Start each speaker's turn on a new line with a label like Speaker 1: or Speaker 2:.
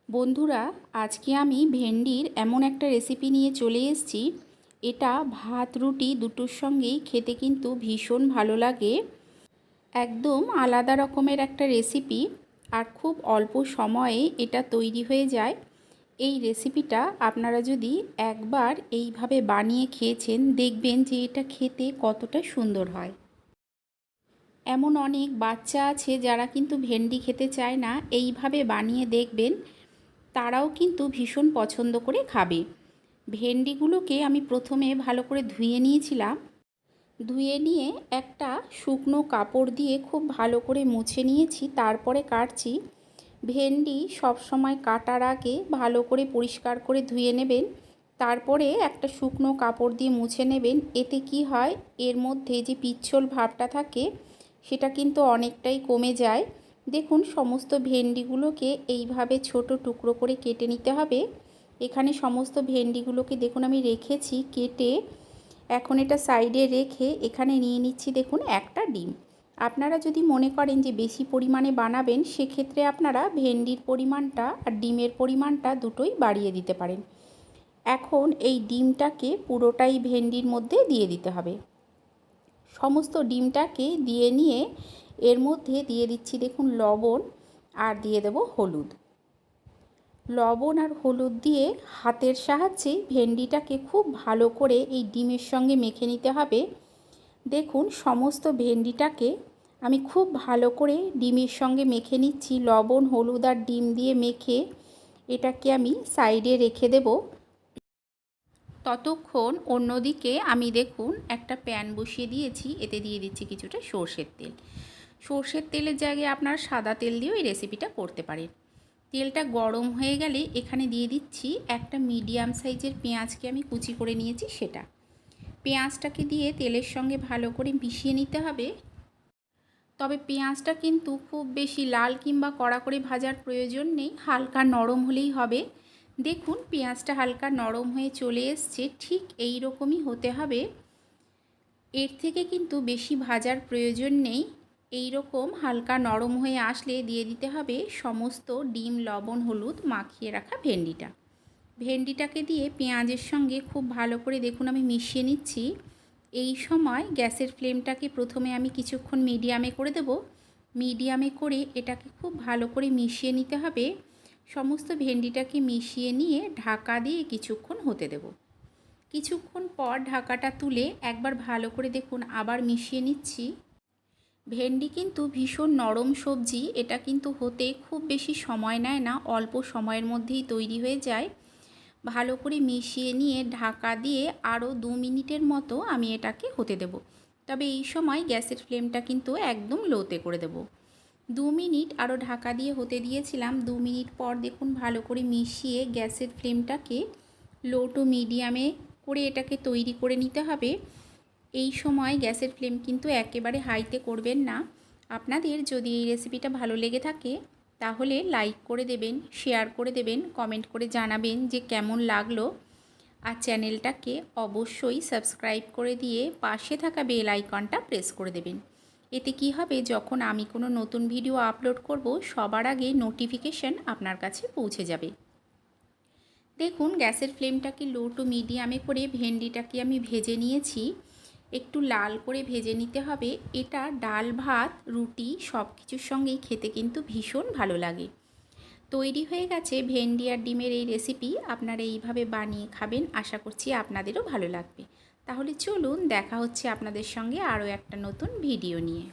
Speaker 1: বন্ধুরা, আজকে আমি ভেন্ডির এমন একটা রেসিপি নিয়ে চলে এসেছি। এটা ভাত রুটি দুটোর সঙ্গেই খেতে কিন্তু ভীষণ ভালো লাগে। একদম আলাদা রকমের একটা রেসিপি, আর খুব অল্প সময়ে এটা তৈরি হয়ে যায়। এই রেসিপিটা আপনারা যদি একবার এইভাবে বানিয়ে খেয়েছেন, দেখবেন যে এটা খেতে কতটা সুন্দর হয়। এমন অনেক বাচ্চা আছে যারা কিন্তু ভেন্ডি খেতে চায় না, এইভাবে বানিয়ে দেখবেন তারাও কিন্তু ভীষণ পছন্দ করে খাবে। ভেন্ডিগুলোকে আমি প্রথমে ভালো করে ধুয়ে নিয়েছিলাম। ধুয়ে নিয়ে একটা শুকনো কাপড় দিয়ে খুব ভালো করে মুছে নিয়েছি, তারপরে কাটছি। ভেন্ডি সব সময় কাটার আগে ভালো করে পরিষ্কার করে ধুয়ে নেবেন, তারপরে একটা শুকনো কাপড় দিয়ে মুছে নেবেন। এতে কি হয়, এর মধ্যে যে পিচ্ছল ভাবটা থাকে সেটা কিন্তু অনেকটাই কমে যায়। দেখুন, সমস্ত ভেন্ডিগুলোকে এইভাবে ছোট টুকরো করে কেটে নিতে হবে। এখানে সমস্ত ভেন্ডিগুলোকে দেখুন আমি রেখেছি কেটে। এখন এটা সাইডে রেখে এখানে নিয়ে নিচ্ছি দেখুন একটা ডিম। আপনারা যদি মনে করেন যে বেশি পরিমাণে বানাবেন, সেক্ষেত্রে আপনারা ভেন্ডির পরিমাণটা আর ডিমের পরিমাণটা দুটোই বাড়িয়ে দিতে পারেন। এখন এই ডিমটাকে পুরোটাই ভেন্ডির মধ্যে দিয়ে দিতে হবে। সমস্ত ডিমটাকে দিয়ে নিয়ে এর মধ্যে দিয়ে দিচ্ছি দেখুন লবণ, আর দিয়ে দেব হলুদ। লবণ আর হলুদ দিয়ে হাতের সাহায্যে ভেন্ডিটাকে খুব ভালো করে এই ডিমের সঙ্গে মেখে নিতে হবে। দেখুন, সমস্ত ভেন্ডিটাকে আমি খুব ভালো করে ডিমের সঙ্গে মেখে নিচ্ছি। লবণ হলুদ আর ডিম দিয়ে মেখে এটাকে আমি সাইডে রেখে দেব। ততক্ষণ অন্যদিকে আমি দেখুন একটা প্যান বসিয়ে দিয়েছি, এতে দিয়ে দিচ্ছি কিছুটা সর্ষের তেল। সর্ষের তেলের জায়গায় আপনারা সাদা তেল দিয়েও এই রেসিপিটা করতে পারেন। তেলটা গরম হয়ে গেলে এখানে দিয়ে দিচ্ছি একটা মিডিয়াম সাইজের পেঁয়াজকে আমি কুচি করে নিয়েছি সেটা। পেঁয়াজটাকে দিয়ে তেলের সঙ্গে ভালো করে মিশিয়ে নিতে হবে। তবে পেঁয়াজটা কিন্তু খুব বেশি লাল কিংবা কড়া করে ভাজার প্রয়োজন নেই, হালকা নরম হলেই হবে। দেখুন, পেঁয়াজটা হালকা নরম হয়ে চলে এসছে, ঠিক এই রকমই হতে হবে। এর থেকে কিন্তু বেশি ভাজার প্রয়োজন নেই। এই রকম হালকা নরম হয়ে আসলে দিয়ে দিতে হবে সমস্ত ডিম লবণ হলুদ মাখিয়ে রাখা ভেন্ডিটা। ভেন্ডিটাকে দিয়ে পেঁয়াজের সঙ্গে খুব ভালো করে দেখুন আমি মিশিয়ে নিচ্ছি। এই সময় গ্যাসের ফ্লেমটাকে প্রথমে আমি কিছুক্ষণ মিডিয়ামে করে দেব। মিডিয়ামে করে এটাকে খুব ভালো করে মিশিয়ে নিতে হবে। সমস্ত ভেন্ডিটাকে মিশিয়ে নিয়ে ঢাকা দিয়ে কিছুক্ষণ হতে দেব। কিছুক্ষণ পর ঢাকাটা তুলে একবার ভালো করে দেখুন আবার মিশিয়ে নিচ্ছি। ভেন্ডি কিন্তু ভীষণ নরম সবজি, এটা কিন্তু হতে খুব বেশি সময় নেয় না, অল্প সময়ের মধ্যেই তৈরি হয়ে যায়। ভালো করে মিশিয়ে নিয়ে ঢাকা দিয়ে আরও 2 মিনিটের মতো আমি এটাকে হতে দেব। তবে এই সময় গ্যাসের ফ্লেমটা কিন্তু একদম লোতে করে দেব। 2 মিনিট আরও ঢাকা দিয়ে হতে দিয়েছিলাম। 2 মিনিট পর দেখুন ভালো করে মিশিয়ে গ্যাসের ফ্লেমটাকে লো টু মিডিয়ামে করে এটাকে তৈরি করে নিতে হবে। এই সময় গ্যাসের ফ্লেম কিন্তু একেবারে হাইতে করবেন না। আপনাদের যদি এই রেসিপিটা ভালো লেগে থাকে তাহলে লাইক করে দেবেন, শেয়ার করে দেবেন, কমেন্ট করে জানাবেন যে কেমন লাগলো। আর চ্যানেলটাকে অবশ্যই সাবস্ক্রাইব করে দিয়ে পাশে থাকা বেল আইকনটা প্রেস করে দেবেন। এতে কি হবে, যখন আমি কোনো নতুন ভিডিও আপলোড করব সবার আগে নোটিফিকেশন আপনার কাছে পৌঁছে যাবে। দেখুন, গ্যাসের ফ্লেমটাকে লো টু মিডিয়ামে করে ভেন্ডিটাকে আমি ভেজে নিয়েছি। একটু লাল করে ভেজে নিতে হবে। এটা ডাল ভাত রুটি সব কিছুর সঙ্গেই খেতে কিন্তু ভীষণ ভালো লাগে। তৈরি হয়ে গেছে ভেন্ডি আর ডিমের এই রেসিপি। আপনারা এইভাবে বানিয়ে খাবেন, আশা করছি আপনাদেরও ভালো লাগবে। তাহলে চলুন, দেখা হচ্ছে আপনাদের সঙ্গে আরও একটা নতুন ভিডিও নিয়ে।